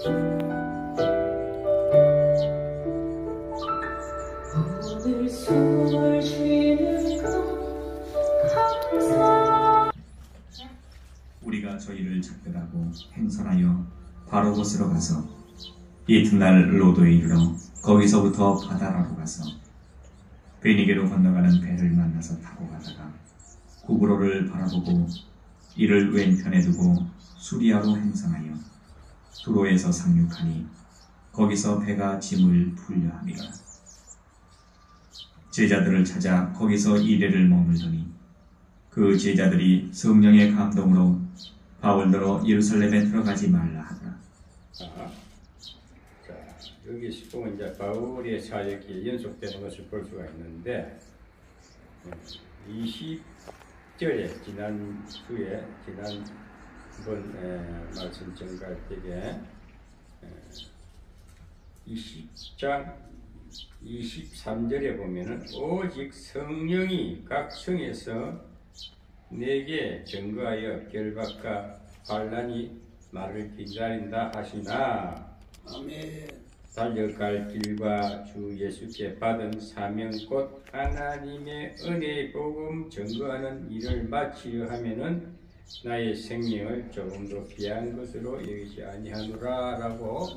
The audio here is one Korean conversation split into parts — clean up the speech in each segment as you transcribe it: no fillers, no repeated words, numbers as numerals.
오늘 숨을 쉬는 것 항상 우리가 저희를 작별하고 행선하여 바로 곳으로 가서 이튿날 로도에 이르러 거기서부터 바다라로 가서 베니게로 건너가는 배를 만나서 타고 가다가 구브로를 바라보고 이를 왼편에 두고 수리아로 행선하여 두로에서 상륙하니 거기서 배가 짐을 풀려함이라. 제자들을 찾아 거기서 이레를 머물더니 그 제자들이 성령의 감동으로 바울더러 예루살렘에 들어가지 말라 하더라. 자, 여기 보면 이제 바울의 사역이 연속되는 것을 볼 수가 있는데 20절에 지난번 말씀 전갈 때에 20장 23절에 보면은 오직 성령이 각 성에서 내게 증거하여 결박과 환난이 나를 기다린다 하시나 아멘. 달려갈 길과 주 예수께 받은 사명 곧 하나님의 은혜의 복음 증거하는 일을 마치려 하면은 나의 생명을 조금도 귀한 것으로 여기지 아니하노라 라고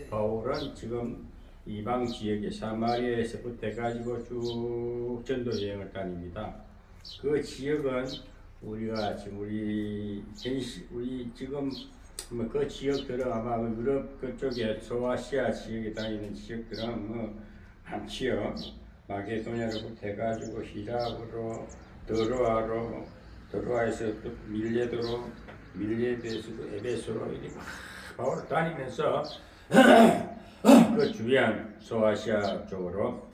바울은 지금 이방 지역의 사마리아에서부터 해가지고 쭉 전도 여행을 다닙니다. 그 지역은 우리가 지금 우리 지금 그 지역들은 아마 유럽 그쪽에 소아시아 지역에 다니는 지역들은 뭐 많지요. 마게도냐로부터 해가지고 히랍으로 드로아에서 또 밀레도로 밀레도에서도 에베소로 이렇게 바울 다니면서 그 주변 소아시아 쪽으로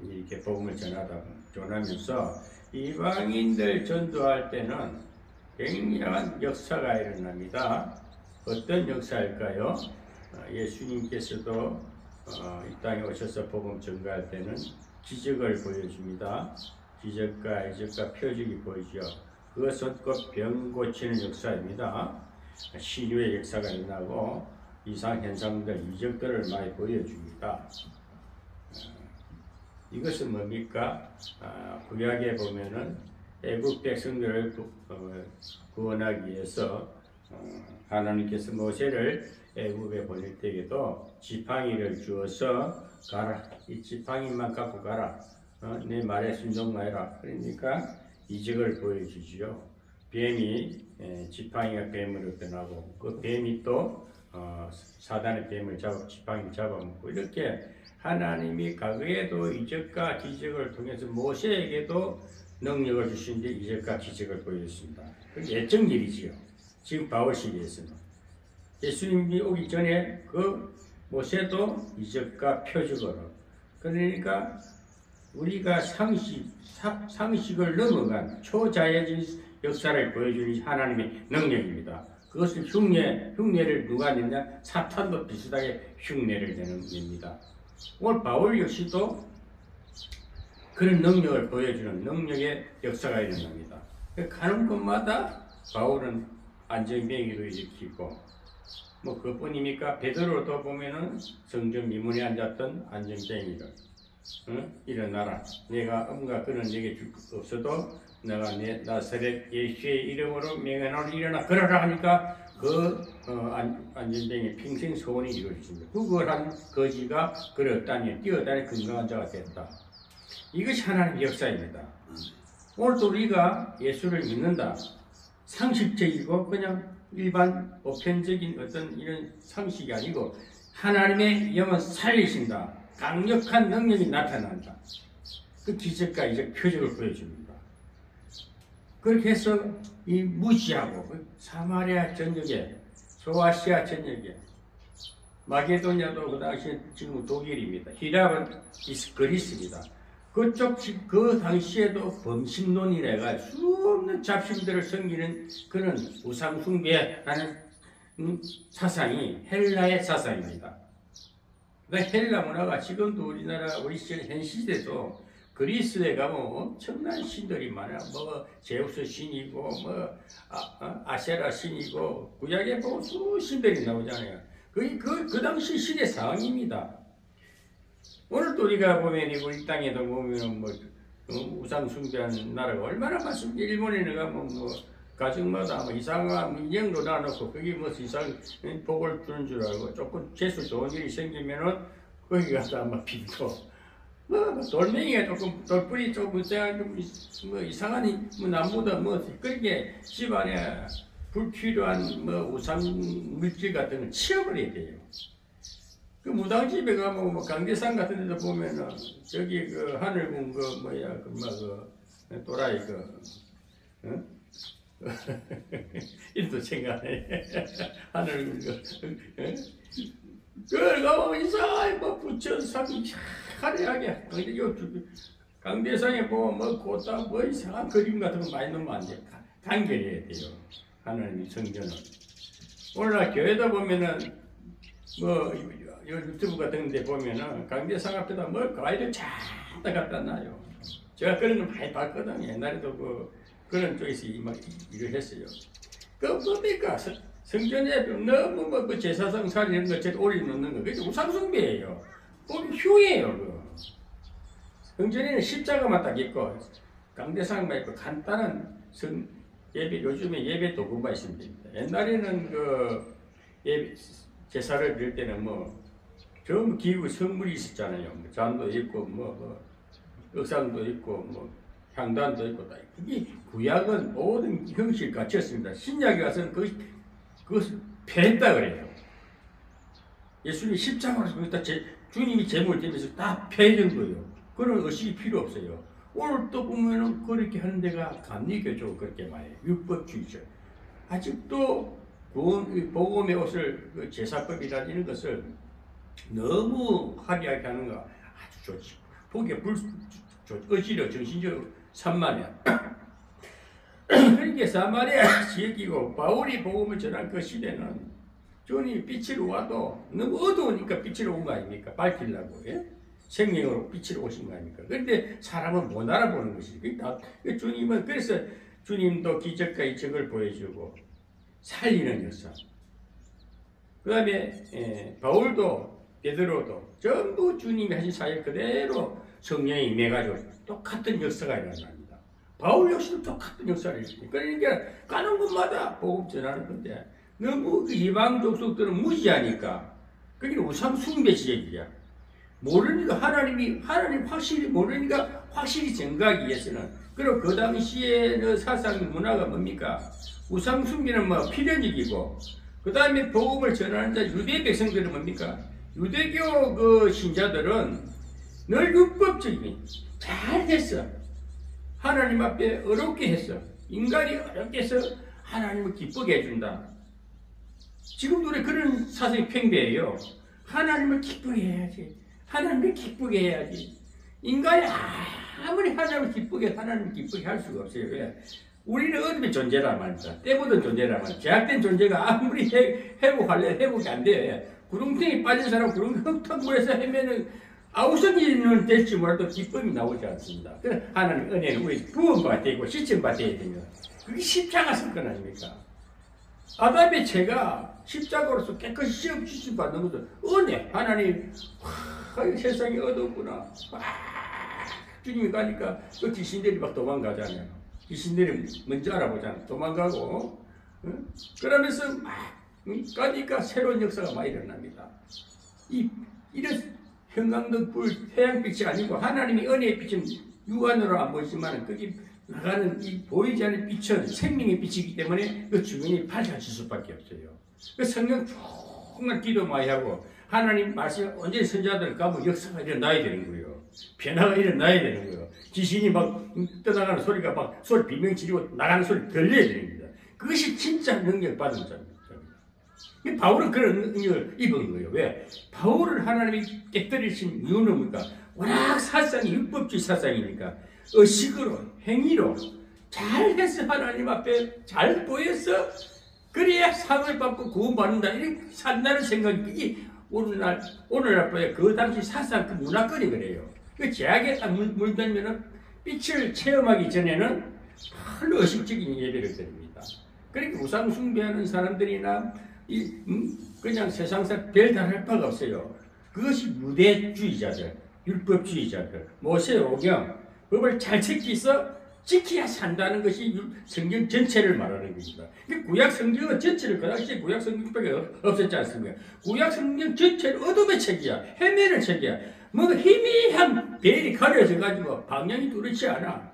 이렇게 복음을 전하면서 이방인들 전도할 때는 굉장한 역사가 일어납니다. 어떤 역사일까요? 예수님께서도 이 땅에 오셔서 복음 전가할 때는 기적을 보여줍니다. 기적과 이적과 표적이 보이죠. 그것은 곧 병 고치는 역사입니다. 치유의 역사가 일어나고 이상 현상들, 이적들을 많이 보여줍니다. 이것은 뭡니까? 구약에 보면은 애국 백성들을 구원하기 위해서 하나님께서 모세를 애국에 보낼 때에도 지팡이를 주어서 가라. 이 지팡이만 갖고 가라. 내 말에 순종하여라. 그러니까 이적을 보여주지요. 뱀이 지팡이가 뱀으로 변하고 그 뱀이 또 사단의 뱀을 지팡이를 잡아먹고 이렇게 하나님이 과거에도 이적과 기적을 통해서 모세에게도 능력을 주신데 이적과 기적을 보여줬습니다. 그게 예적 일이지요. 지금 바울 시대에서는 예수님이 오기 전에 그 모세도 이적과 표적으로 그러니까 우리가 상식을 넘어간 초자연적인 역사를 보여주는 하나님의 능력입니다. 그것은 흉내를 누가 내냐? 사탄도 비슷하게 흉내를 내는 겁니다. 오늘 바울 역시도 그런 능력을 보여주는 능력의 역사가 일어납니다. 가는 곳마다 바울은 안전뱅이로 일으키고 뭐 그뿐입니까? 베드로도 보면은 성전 미문에 앉았던 안전뱅이를 일어나라. 내가 음과 그는 내게 줄 것 없어도 내가 내 나사렛 예수의 이름으로 명하노니 일어나 걸어라 하니까 그 안전뱅이 평생 소원이 이루어졌습니다. 그걸 한 거지가 걸었다니 뛰어다니 건강한 자가 됐다. 이것이 하나님의 역사입니다. 오늘도 우리가 예수를 믿는다. 상식적이고 그냥 일반 보편적인 어떤 이런 상식이 아니고 하나님의 영은 살리신다. 강력한 능력이 나타난다. 그 기적과 이적 표적을 보여줍니다. 그렇게 해서 이 무시하고 사마리아 전역에 소아시아 전역에 마게도냐도 그 당시 지금 독일입니다. 히랍은 그리스입니다. 그쪽 그 당시에도 범신론이라 해가 수없는 잡신들을 섬기는 그런 우상숭배라는 사상이 헬라의 사상입니다. 그러니까 헬라 문화가 지금도 우리나라 우리 현 시대도 그리스에 가면 엄청난 신들이 많아. 뭐 제우스 신이고 뭐 아세라 신이고 구약에 보면 수신들이 나오잖아요. 그 당시 시대 상황입니다. 오늘도 우리가 보면 우리 땅에도 보면 뭐 우상 숭배하는 나라가 얼마나 많습니까? 일본에 가면 뭐 가정마다 뭐 이상한 인형도 놔놓고 거기 뭐 이상 복을 주는 줄 알고 조금 재수 좋은 일이 생기면은 거기 가서 아마 빚고 뭐 돌멩이가 조금 돌뿌리 조금 뭐 이상한 뭐 나무다 뭐 그렇게 집안에 불필요한 뭐 우상 물질 같은 걸 치워버려야 돼요. 그 무당집에 가면 뭐 강대상 같은 데도 보면은 저기 그 하늘궁 그 뭐야 그 또라이 응? 이름도 생각나네. 하늘궁 그걸 가면 이상하게 뭐 부처상이 화려하게 강대상에 뭐 고다 뭐 이상한 그림 같은 거 많이 넣으면 안 돼. 간결해야 돼요. 하나님의 성전은. 오늘날 교회다 보면은 뭐 유튜브 같은 데 보면은 강대상 앞에다 뭐 과일을 쫙다 갖다 놔요. 제가 그런 걸 많이 봤거든요. 옛날에도 그런 쪽에서 막 일을 했어요. 뭡니까? 성전에 너무 뭐 제사상 살 이런 거 올려놓는 거 그게 우상숭배예요. 휴예요. 성전에는 십자가만 딱 있고 강대상만 있고 간단한 예배, 요즘에 예배 도구가 있습니다. 옛날에는 예배, 제사를 드릴 때는 전부 기구 성물이 있었잖아요. 잔도 있고, 의상도 있고, 향단도 있고, 다. 그게 구약은 모든 형식을 갖췄습니다. 신약에 가서는 그것을 폐했다 그래요. 예수님이 십자가로 거기다 주님이 제물을 대면서 다 폐해준 거예요. 그런 의식이 필요 없어요. 오늘 또 보면은 그렇게 하는 데가 감리교죠. 그렇게 말해요. 율법주의죠. 아직도 복음의 옷을 제사법이라는 것을 너무 화려하게 하는 거 아주 좋지. 보기에 어지러 정신적으로 산만해. 그러니까 사마리아 지역이고 바울이 복음을 전한 그 시대는 주님이 빛으로 와도 너무 어두우니까 빛으로 온 거 아닙니까? 밝히려고. 예? 생명으로 빛으로 오신 거 아닙니까? 그런데 사람은 못 알아보는 것이지. 주님은 그래서 주님도 기적과 이적을 보여주고 살리는 역사. 그 다음에 바울도 베드로도 전부 주님이 하신 사역 그대로 성령이 임해가지고 똑같은 역사가 일어납니다. 바울 역시도 똑같은 역사를 했습니다. 그러니까 가는 곳마다 복음 전하는 건데 너무 이방 족속들은 무지하니까 그게 우상 숭배 지역이야. 모르니까 하나님 확실히 모르니까 확실히 증거하기 위해서는 그리고 그 당시의 사상 문화가 뭡니까? 우상 숭배는 필연적이고 그 다음에 복음을 전하는 자 유대 백성들은 뭡니까? 유대교 신자들은 늘 율법적인 잘했어. 하나님 앞에 어렵게 했어. 인간이 어렵게 해서 하나님을 기쁘게 해준다. 지금도 그런 사상이 팽배해요. 하나님을 기쁘게 해야지. 하나님을 기쁘게 해야지. 인간이 아무리 하나님을 기쁘게 할 수가 없어요. 왜? 우리는 어둠의 존재란 말입니다. 때묻은 존재란 말입니다. 제약된 존재가 아무리 회복이 안 돼요. 구름탱이 빠진 사람 흙탕물에서 헤매는 아우성이는 될지 몰라도 기쁨이 나오지 않습니다. 그래서 하나님 은혜는 우리 부원받아야 되고 시침받아야 됩니다. 그게 십자가 사건 아닙니까? 아담의 죄가 십자가로서 깨끗이 시험 받는 것은 은혜. 하나님 세상이 어둡구나. 주님이 가니까 그 귀신들이 막 도망가잖아요. 귀신들이 먼저 알아보잖아요. 도망가고 그러면서 막 가니까 새로운 역사가 많이 일어납니다. 이런 형광등 불 태양빛이 아니고 하나님의 은혜의 빛은 육안으로 안 보이지만 거기 나가는 이 보이지 않는 빛은 생명의 빛이기 때문에 그 주변이 밝아질 수밖에 없어요. 그 성령 정말 기도 많이 하고 하나님 말씀 언제 선자들 가면 역사가 일어나야 되는 거예요. 변화가 일어나야 되는 거예요. 귀신이 막 떠나가는 소리가 막 소리 비명 지르고 나가는 소리 들려야 됩니다. 그것이 진짜 능력 받은 자입니다. 바울은 그런 능력을 입은 거예요. 왜? 바울을 하나님이 깨뜨리신 이유는 뭡니까? 워낙 사상이 율법주의 사상이니까 의식으로 행위로 잘해서 하나님 앞에 잘 보여서 그래야 상을 받고 구원받는다 이렇게 산다는 생각이 그게 오늘날 그 당시 사상 그 문화권이 그래요. 그 제약에 딱 물들면은 빛을 체험하기 전에는 별로 의식적인 예배를 드립니다. 그러니까 우상 숭배하는 사람들이나 그냥 세상에서 별다를 바가 없어요. 그것이 무대주의자들, 율법주의자들, 모세오경, 법을 잘 지켜야 산다는 것이 성경 전체를 말하는 것입니다. 구약 성경은 전체를 그 당시에 구약 성경밖에 없었지 않습니까? 구약 성경 전체를 어둠의 책이야, 헤매는 책이야. 뭐 희미한 별이 가려져 가지고 방향이 뚜렷지 않아.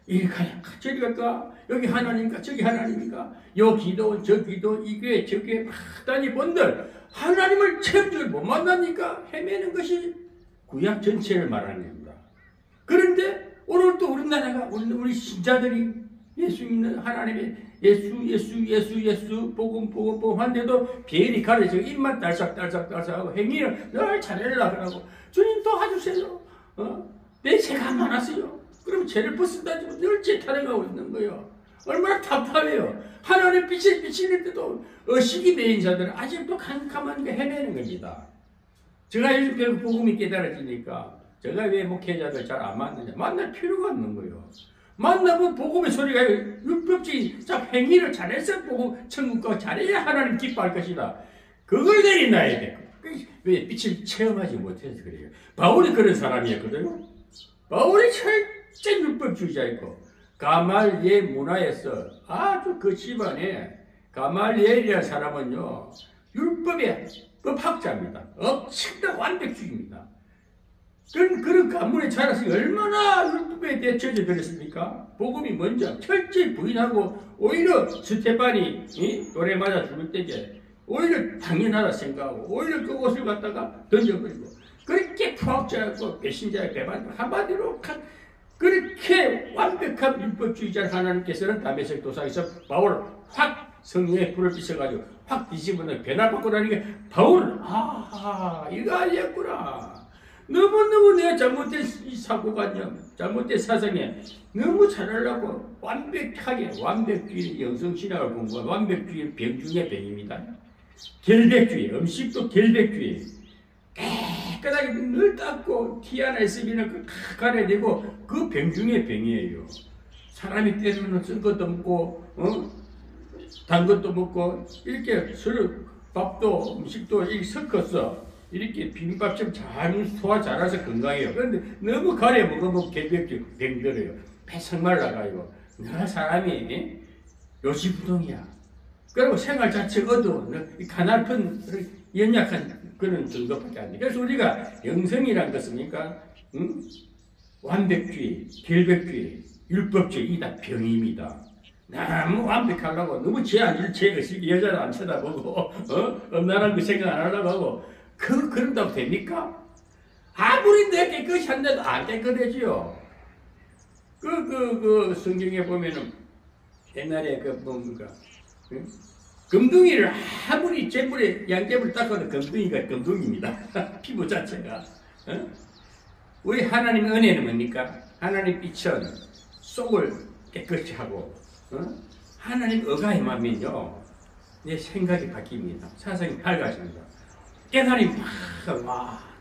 이리 가야 저리 갈까? 여기 하나님인가? 저기 하나님인가? 요 기도 저 기도 이게 저게 막 다니 본들 하나님을 체험적으로 못 만나니까 헤매는 것이 구약 전체를 말하는 겁니다. 그런데 오늘 또 우리나라가 우리 신자들이 예수 믿는 하나님의 예수 복음 한데도 별이 가려져 입만 딸싹딸싹하고 행위를 늘 잘해려고 하고 주님 도와주세요. 내 죄가 많았어요. 그럼 죄를 벗은다지고 늘 죄 타령하고 있는 거예요. 얼마나 답답해요. 하나님 빛을 비치는데도 의식이 매인 자들은 아직도 캄캄한 게 헤매는 겁니다. 제가 요즘 복음이 깨달아지니까 제가 왜 목회자들 잘 안 만나냐? 만날 필요가 없는 거예요. 만나면 복음의 소리가 율법적인 행위를 잘해서 복음 천국과 잘해야 하나님 기뻐할 것이다. 그걸 내린다야 돼. 왜 빛을 체험하지 못해서 그래요. 바울이 그런 사람이었거든요. 바울이 철저히 율법주의자였고 가말리엘 문화에서 아주 그 집안에 가말리엘이라는 사람은요 율법의 법학자입니다. 엄청난 완벽주의입니다. 그런 가문에 자라서 얼마나 율법에 대해 젖어들었습니까? 복음이 먼저 철저히 부인하고 오히려 스테반이 돌에 맞아 죽을 때에 오히려 당연하다 생각하고 오히려 그 옷을 갖다가 던져버리고 그렇게 부학자였고 배신자의 배반 한마디로 그렇게 완벽한 율법주의자 하나님께서는 다메섹 도상에서 바울을 확 성령의 불을 비춰가지고 확 뒤집어서 변화 받고 나니까 바울은 이거 아니었구나. 너무너무 내가 잘못된 사고관념, 잘못된 사상에 너무 잘하려고 완벽주의 영성신학을 공부한 완벽주의 병 중의 병입니다. 결백주의, 음식도 결백주의. 깨끗하게 늘 닦고 티 하나 있으면 가려내고 그 병 중의 병이에요. 사람이 때로는 쓴 것도 먹고 단 것도 먹고 이렇게 서로 밥도 음식도 이렇게 섞어서 이렇게 비빔밥처럼 잘 소화 잘해서 건강해요. 그런데 너무 가려 먹으면 결백주 병들어요. 배석 말라가요. 늘 사람이 요시부동이야. 그리고 생활 자체가 어두워. 가난픈 연약한 그런 정도밖에 안 돼. 그래서 우리가 영성이란 것입니까? 완벽주의, 결백주의, 율법주의 이 다 병입니다. 너무 완벽하려고 너무 제 의식이 여자를 안 쳐다보고 엄난한 그 생각 안 하려고 하고 그런다고 됩니까? 아무리 내 깨끗이 한데도 안 깨끗해지요. 그 성경에 보면은 옛날에 뭡니까? 금둥이를 아무리 양재물을 닦아도 금둥이가 금둥이입니다. 피부 자체가. 우리 하나님의 은혜는 뭡니까? 하나님 빛은 속을 깨끗이 하고 하나님 의가에만면요 내 생각이 바뀝니다. 사상이 밝아집니다. 깨달음이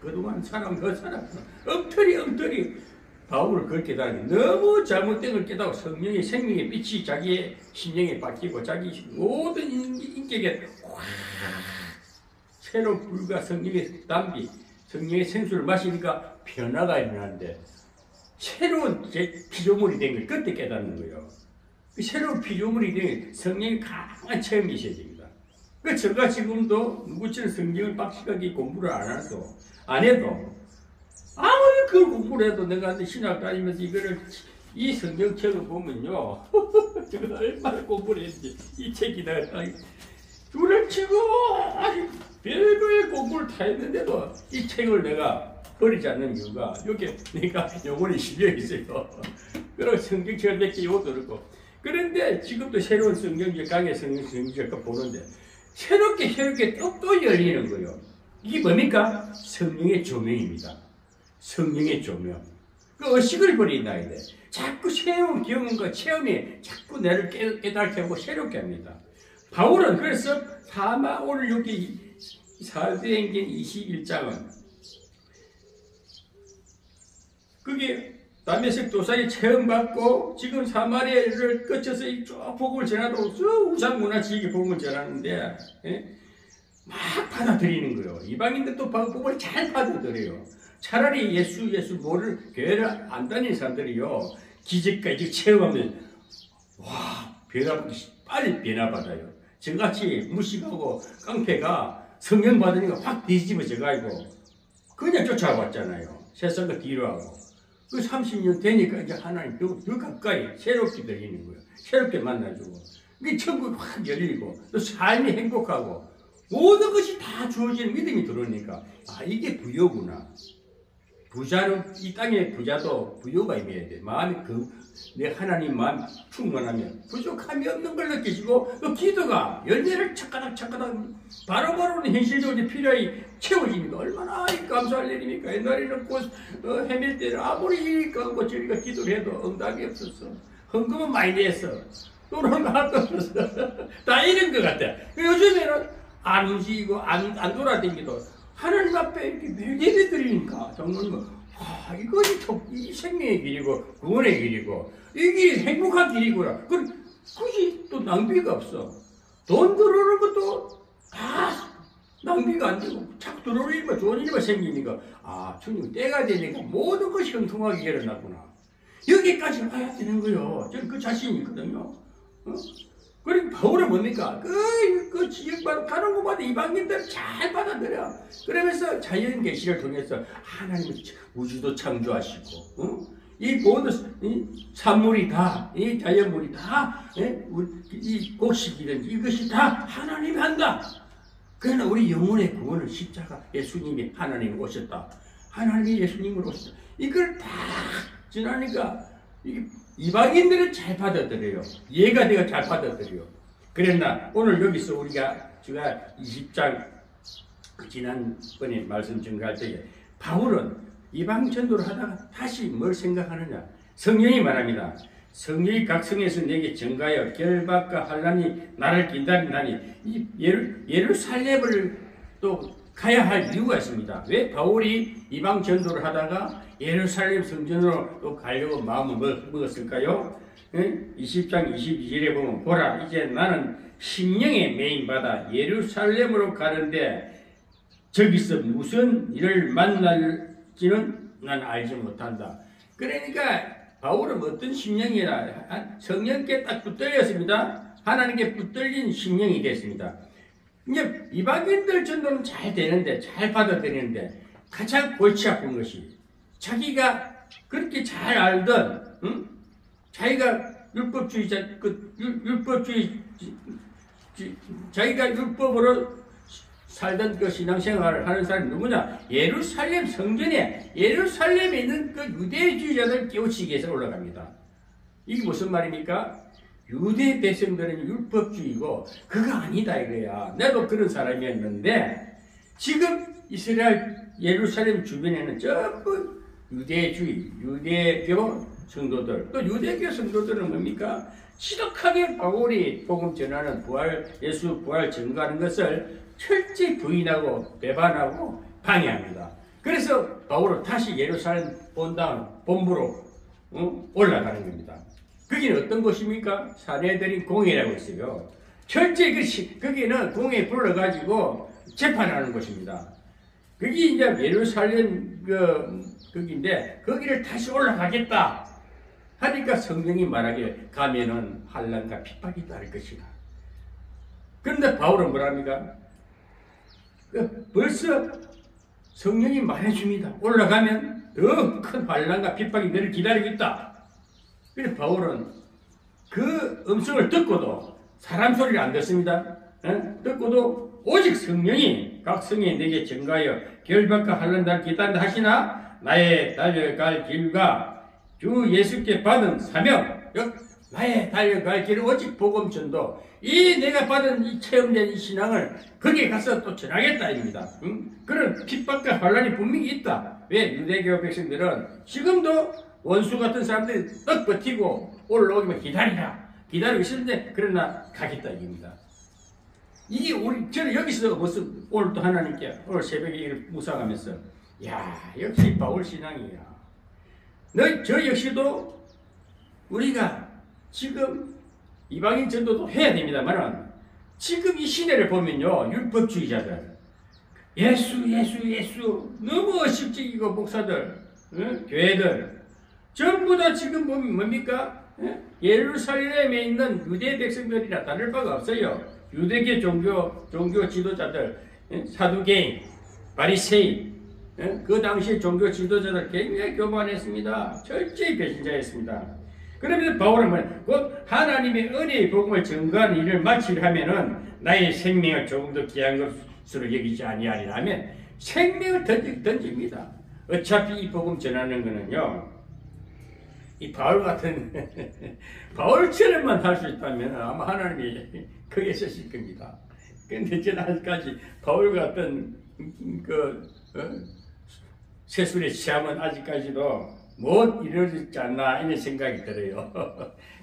그동안 사람 엉터리 바울을 그렇게 깨달으니 너무 잘못된 걸 깨닫고 성령의 생명의 빛이 자기의 심령에 바뀌고 자기 모든 인격에 새로운 불과 성령의 담비 성령의 생수를 마시니까 변화가 일어나는데 새로운 피조물이 된 걸 그때 깨닫는 거예요. 그 새로운 피조물이 된 성령의 강한 체험이 있어야 됩니다. 제가 지금도 누구처럼 성경을 빡시하게 공부를 안 해도 아무리 그 공부를 해도 내가 신학 다니면서 이 성경책을 보면요 제가 얼마나 공부를 했는지 이 책이 내가 줄을 치고 아주 별거의 공부를 다 했는데도 이 책을 내가 버리지 않는 이유가 여기 내가 영혼이 실려 있어요. 그리고 성경책을 몇 개 이것도 그렇고 그런데 지금도 새로운 성경책 강의 성경책 보는데 새롭게 또 열리는 거예요. 이게 뭡니까? 성령의 조명입니다. 성령의 조명. 그 의식을 버린다. 자꾸 새로운 경험과 체험이 자꾸 나를 깨닫게 하고 새롭게 합니다. 바울은 그래서 오늘 여기 사도행전 21장은 그게 다메섹 도상에 체험받고 지금 사마리아를 거쳐서 쭉 복음을 전하도록 쭉 우상문화 지역에 복음을 전하는데 막 받아들이는 거예요. 이방인들도 복음을 잘 받아들여요. 차라리 예수 모를 교회를 안 다니는 사람들이요, 기적까지 체험하면 와, 빨리 변화받아요. 저같이 무식하고 깡패가 성령 받으니까 확 뒤집어져 가지고 그냥 쫓아왔잖아요. 세상과 뒤로 하고. 그 30년 되니까 이제 하나님 더 가까이 새롭게 들리는 거예요. 새롭게 만나주고. 그게 천국이 확 열리고, 또 삶이 행복하고, 모든 것이 다 주어지는 믿음이 들어오니까, 아, 이게 부여구나. 부자는, 이 땅의 부자도 부여가 임해야 돼. 마음이 내 하나님 마음 충만하면 부족함이 없는 걸 느끼시고, 또 기도가 열매를 착가닥 바로바로 현실적으로 필요히 채워지니까 얼마나 감사할 일입니까? 옛날에는 헤맬 때는 아무리 이리까 하고 저리가 기도를 해도 응답이 없었어. 헌금은 많이 냈어. 돈은 하나도 없었어. 다 이런 것 같아. 요즘에는 안 움직이고 안 돌아다니기도 하나님 앞에 이렇게 매일 예배 드리니까 정말 이것이 이 생명의 길이고 구원의 길이고 이게 행복한 길이구나. 굳이 또 낭비가 없어. 돈 들어오는 것도 다 낭비가 안 되고 자꾸 들어오는 일만 좋은 일만 생기니까, 아, 주님 때가 되니까 모든 것이 형통하게 일어나구나. 여기까지 와야 되는 거요. 저는 그 자신이 있거든요. 그리고 바울은 뭡니까? 그 지역마다 가는 곳마다 이방인들을 잘 받아들여. 그러면서 자연 계시를 통해서 하나님은 우주도 창조하시고, 이 모든 산물이 다, 이 자연물이 다, 이 곡식이든지 이것이 다 하나님이 한다. 그러나 우리 영혼의 구원은 십자가 예수님이 하나님이 오셨다. 하나님이 예수님으로 오셨다. 이걸 다 지나니까 이방인들은 잘 받아들여요. 이해가 되어 잘 받아들여요. 그랬나 오늘 여기서 제가 20장 지난번에 말씀 증가할 때 바울은 이방 전도를 하다가 다시 뭘 생각하느냐. 성령이 말합니다. 성령이 각 성에서 내게 증가하여 결박과 환난이 나를 기다린다니. 이 예루살렘을 또 가야 할 이유가 있습니다. 왜 바울이 이방 전도를 하다가 예루살렘 성전으로 또 가려고 마음을 먹었을까요? 20장 22절에 보면, 보라, 이제 나는 심령에 매인받아 예루살렘으로 가는데 저기서 무슨 일을 만날지는 난 알지 못한다. 그러니까 바울은 어떤 심령이라 성령께 딱 붙들렸습니다. 하나님께 붙들린 심령이 됐습니다. 이제 이방인들 전도는 잘 되는데, 잘 받아들이는데 가장 골치 아픈 것이 자기가 그렇게 잘 알던, 자기가 율법주의자, 자기가 율법으로 살던 그 신앙생활을 하는 사람이 누구냐? 예루살렘 성전에, 예루살렘에 있는 그 유대주의자들 깨우치기 위해서 올라갑니다. 이게 무슨 말입니까? 유대 백성들은 율법주의고 그거 아니다 이거야. 나도 그런 사람이었는데 지금 이스라엘 예루살렘 주변에는 전부 유대주의, 유대교 성도들, 또 유대교 성도들은 뭡니까? 지독하게 바울이 복음 전하는 예수 부활 증거하는 것을 철저히 부인하고 배반하고 방해합니다. 그래서 바울은 다시 예루살렘 본부로 올라가는 겁니다. 거기는 어떤 곳입니까? 사내들인 공회라고 있어요. 철저히 거기는 공회에 불러가지고 재판하는 곳입니다. 거기 이제 예루살렘 거기인데 거기를 다시 올라가겠다 하니까 성경이 말하기에 가면은 환난과 핍박이 따를 것이다. 그런데 바울은 뭐랍니까? 벌써 성령이 말해줍니다. 올라가면 더 큰 환난과 핍박이 너를 기다리고 있다. 그래서 바울은 그 음성을 듣고도 사람 소리를 안 듣습니다. 듣고도 오직 성령이 각 성에 내게 증가하여 결박과 환난 날 기다린다 하시나 나의 달려갈 길과 주 예수께 받은 사명, 나의 달려갈 길은 오직 복음 전도, 이 내가 받은 이 체험된 이 신앙을 거기에 가서 또 전하겠다 입니다. 그런 핍박과 환난이 분명히 있다. 왜? 유대교 백성들은 지금도 원수 같은 사람들이 떡 버티고 올라오기만 기다리고 있었는데 그러나 가겠다 이깁니다. 이게 저는 여기서 무슨 오늘 또 하나님께 오늘 새벽에 이걸 묵상하면서 야, 역시 바울 신앙이야. 저 역시도 우리가 지금 이방인 전도도 해야 됩니다만 지금 이 시대를 보면요, 율법주의자들, 예수, 너무 의식적이고, 목사들, 교회들, 전부 다 지금 보면 뭡니까? 예루살렘에 있는 유대 백성들이나 다를 바가 없어요. 유대계 종교 지도자들, 사두개인, 바리새인, 그 당시 종교 지도자들 굉장히 교만했습니다. 철저히 배신자였습니다. 그러면서 바울은 곧 하나님의 은혜의 복음을 증거하는 일을 마치려면은 나의 생명을 조금 더 귀한 것으로 여기지 아니하리라 하면 생명을 던집니다. 어차피 이 복음 전하는 거는요, 이 바울 같은 바울처럼만 할 수 있다면 아마 하나님이 크게 쓰실 겁니다. 근데 저는 아직까지 바울 같은 세술의 시험은 아직까지도 못 이루어지지 않나 이런 생각이 들어요.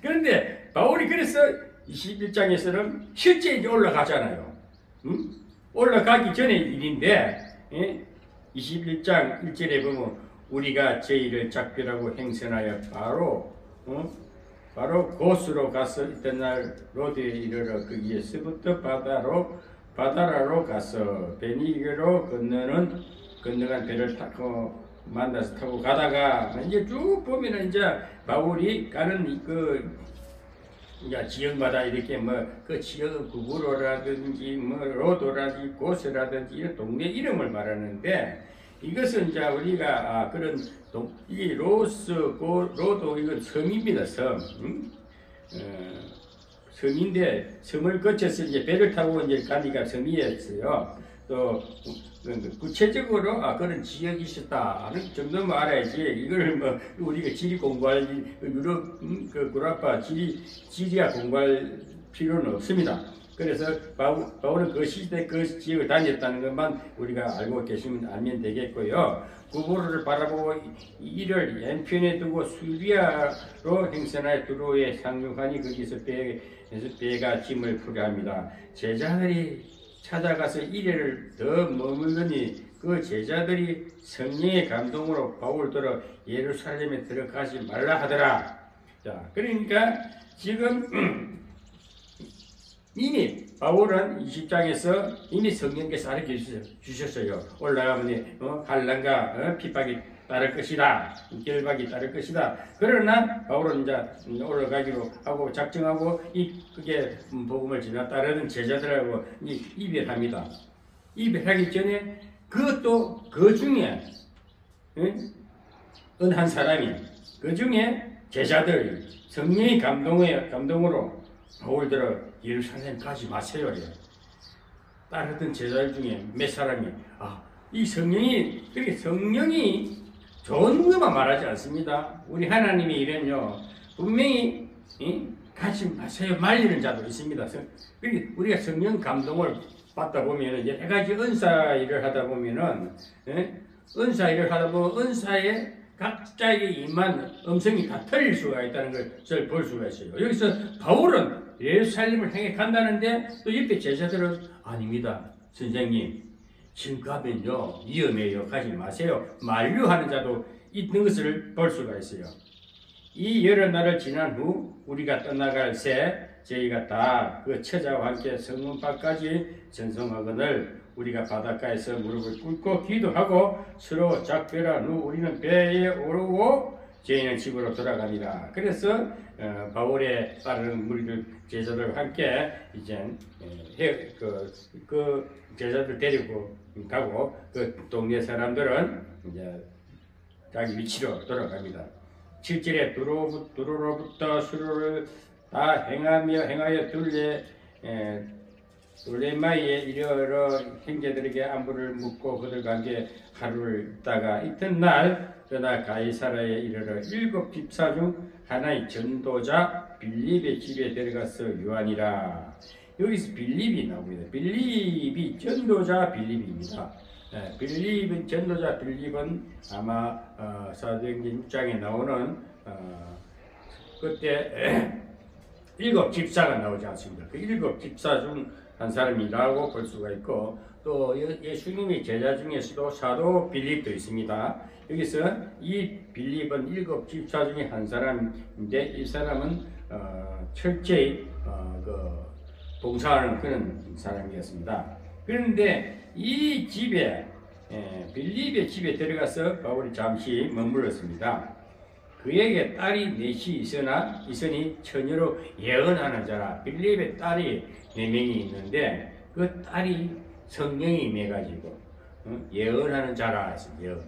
그런데 바울이 그래서 21장에서는 실제 이제 올라가잖아요. 올라가기 전의 일인데 21장 1절에 보면 우리가 제일을 작별하고 행선하여 바로 곳으로 가서 이튿날 로드에 이르러 거기에서부터 바다라로 가서 베니게로 건너간 배를 타고 만나서 타고 가다가 이제 쭉 보면은 이제 바울이 가는 이제 지역마다 이렇게 그 지역 구구로라든지 로도라든지 곳이라든지 이런 동네 이름을 말하는데 이것은 이제 우리가 그런 이 로도 이건 섬입니다. 섬인데 섬을 거쳐서 이제 배를 타고 이제 가니까 섬이었어요. 또 구체적으로 그런 지역이 있었다 하는 정도만 알아야지 이걸 뭐 우리가 지리 공부할 유럽 구라파 지리아 공부할 필요는 없습니다. 그래서 바울은 그 시대 그 지역을 다녔다는 것만 우리가 알고 알면 되겠고요. 구보로를 바라보고 이를 왼편에 두고 수리아로 행선하여 두로에 상륙하니 거기서 배가 짐을 풀게 합니다. 제자들이 찾아가서 이래를 더 머물더니 그 제자들이 성령의 감동으로 바울더러 예루살렘에 들어가지 말라 하더라. 자, 그러니까 지금 이미 바울은 20장에서 이미 성령께서 가르쳐 주셨어요. 올라가면 환난과 핍박이 따를 것이다. 결박이 따를 것이다. 그러나 바울은 이제 올라가기로 하고 작정하고 그게 복음을 지나 따르는 제자들하고 이별합니다. 이별하기 전에 그것도 그 중에 한 사람이 그 중에 제자들 성령의 감동으로 바울들어 예루살렘 가지 마세요. 따르던 제자들 중에 몇 사람이 이 성령이 좋은 것만 말하지 않습니다. 우리 하나님의 일은요 분명히 가지 마세요 말리는 자도 있습니다. 우리가 성령 감동을 받다 보면 여러 가지 은사 일을 하다 보면은 은사에 각자에게 임한 음성이 다 틀릴 수가 있다는 것을 볼 수가 있어요. 여기서 바울은 예루살렘을 향해 간다는데 또 옆에 제자들은 아닙니다. 선생님 지금 가면요 위험해요. 가지 마세요. 만류하는 자도 있는 것을 볼 수가 있어요. 이 여러 날을 지난 후 우리가 떠나갈 새 저희가 다 그 처자와 함께 성문밖까지 전송하거늘 우리가 바닷가에서 무릎을 꿇고 기도하고 서로 작별한 후 우리는 배에 오르고 저희는 집으로 돌아갑니다. 그래서 바울의 따르는 무리들 제자들과 함께 이제 그 제자들 데리고 가고 그 동네 사람들은 이제 자기 위치로 돌아갑니다. 7절에 두로로부터 수로를 다 행하여 둘레마이에 이르러 형제들에게 안부를 묻고 그들과 함께 하루를 있다가 이튿날 그러나 가이사라에 이르러 7 집사 중 하나의 전도자 빌립의 집에 들어가서 유하니라. 여기서 빌립이 나옵니다. 빌립이 전도자 빌립입니다. 전도자 빌립은 아마 사도행전 6장에 나오는 그때 7 집사가 나오지 않습니다. 그 7 집사 중 한 사람이라고 볼 수가 있고 또 예수님의 제자 중에서도 사도 빌립도 있습니다. 여기서 이 빌립은 7 집사 중에 한 사람인데 이 사람은 철저히 봉사하는 그런 사람이었습니다. 그런데 이 집에 빌립의 집에 들어가서 바울이 잠시 머물렀습니다. 그에게 딸이 넷이 있으니 처녀로 예언하는 자라. 빌립의 딸이 4명이 있는데 그 딸이 성령이 임해가지고 예언하는 자라 해서 예언.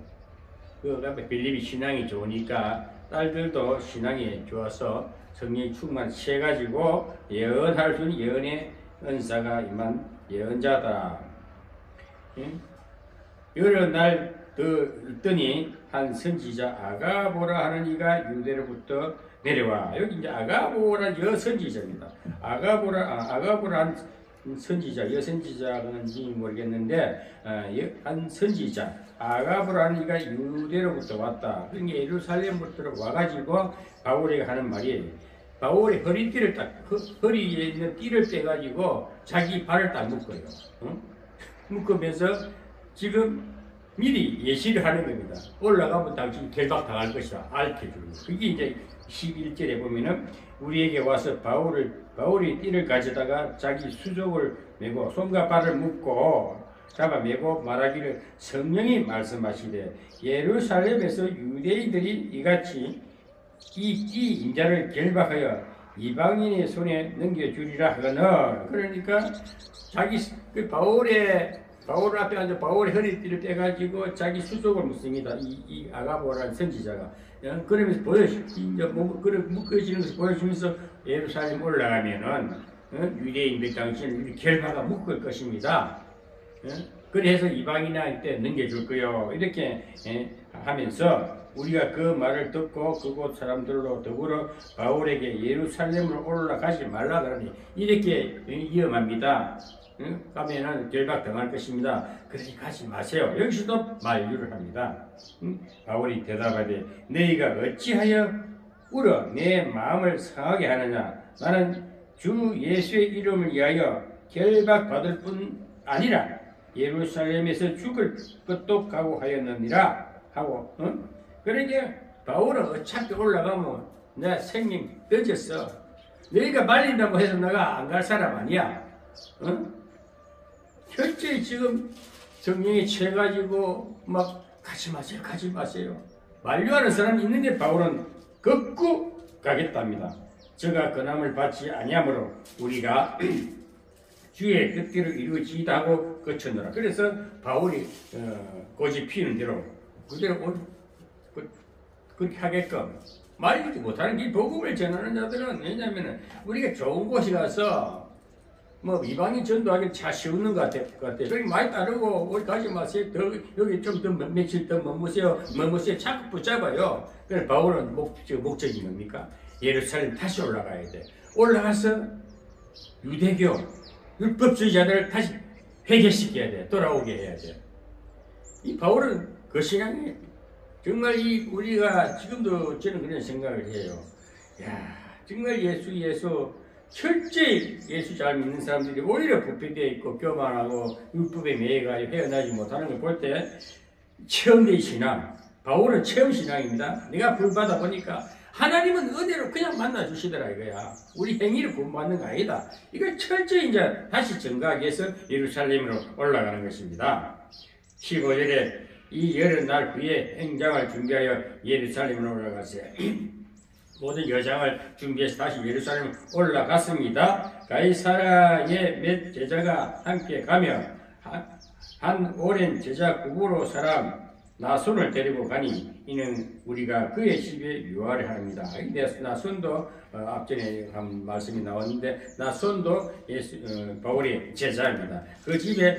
그 빌립이 신앙이 좋으니까 딸들도 신앙이 좋아서 성령이 충만해가지고 예언할 수 있는 예언의 은사가 임한 예언자다. 여러 날 있더니 한 선지자 아가보라 하는 이가 유대로부터 내려와. 여기 이제 아가보라 여선지자입니다. 아가보라 한 선지자, 여선지자인지 모르겠는데 한 선지자 아가보라 하는 이가 유대로부터 왔다. 그러니까 예루살렘부터 와가지고 바울에게 하는 말이, 바울의 허리띠를 허리에 있는 띠를 빼가지고 자기 발을 딱 묶어요. 묶으면서 지금 미리 예시를 하는 겁니다. 올라가면 당신 결박당할 것이다. 알려주는 거. 그게 이제 11절에 보면은 우리에게 와서 바울이 띠를 가져다가 자기 수족을 메고 손과 발을 묶고 잡아매고 말하기를 성령이 말씀하시되 예루살렘에서 유대인들이 이같이 이 인자를 결박하여 이방인의 손에 넘겨주리라 하거늘. 그러니까 자기 바울 앞에 앉아 바울의 허리띠를 빼가지고 자기 수족을 묻습니다. 이 아가보라는 선지자가. 그러면서 이제 묶어지는 것을 보여주면서 예루살렘 올라가면은 유대인들 당신을 결박하 묶을 것입니다. 그래서 이방인한테 넘겨줄 거요. 이렇게 하면서 우리가 그 말을 듣고 그곳 사람들로 더불어 바울에게 예루살렘으로 올라가지 말라 그러니 이렇게 위험합니다. 가면은 결박당할 것입니다. 그러니 가지 마세요. 여기서도 만류를 합니다. 바울이 대답하되 너희가 어찌하여 울어 내 마음을 상하게 하느냐. 나는 주 예수의 이름을 위하여 결박받을 뿐 아니라 예루살렘에서 죽을 것도 각오하였느니라 하고. 그러니까 바울은 어차피 올라가면 내 생명 떠졌어. 너희가 말린다고 해서 내가 안 갈 사람 아니야. 철저히 지금 성령에 취해가지고 막 가지 마세요. 만류하는 사람이 있는데 바울은 걷고 가겠답니다. 저가 근함을 받지 아니하므로 우리가 주의 뜻대로 이루어지다 하고 그쳤노라. 그래서 바울이 고집 피는 대로 그대로 그렇게 하게끔 말리지 못하는 이 복음을 전하는 자들은, 왜냐하면 우리가 좋은 곳에 가서 이방인 전도하기 차 씌우는 것 같아. 저기 많이 따르고 우리 가지 마세요. 여기 좀 더 며칠 더 머무세요. 자꾸 붙잡아요. 그래서 바울은 목적이 뭡니까? 예루살렘 다시 올라가야 돼. 올라가서 유대교 율법주의자들을 다시 회개시켜야 돼. 돌아오게 해야 돼. 이 바울은 그 신앙이 정말 우리가 지금도 저는 그런 생각을 해요. 야, 정말 예수 철저히 예수 잘 믿는 사람들이 오히려 부패되어 있고 교만하고 율법에 매여가지고 헤어나지 못하는 걸 볼 때 체험된 신앙, 바울은 체험 신앙입니다. 내가 불받아 보니까 하나님은 은혜로 그냥 만나주시더라 이거야. 우리 행위를 구원받는 거 아니다. 이걸 철저히 이제 다시 정각하기 위해서 예루살렘으로 올라가는 것입니다. 15절에 이 여러 날 후에 행장을 준비하여 예루살렘으로 올라갔어요. 모든 여장을 준비해서 다시 예루살렘 올라갔습니다. 가이사라의 몇 제자가 함께 가며 한 오랜 제자 구부로 사람 나손을 데리고 가니 이는 우리가 그의 집에 유화를 합니다. 나손도 앞전에 한 말씀이 나왔는데 나손도 바울의 제자입니다. 그 집에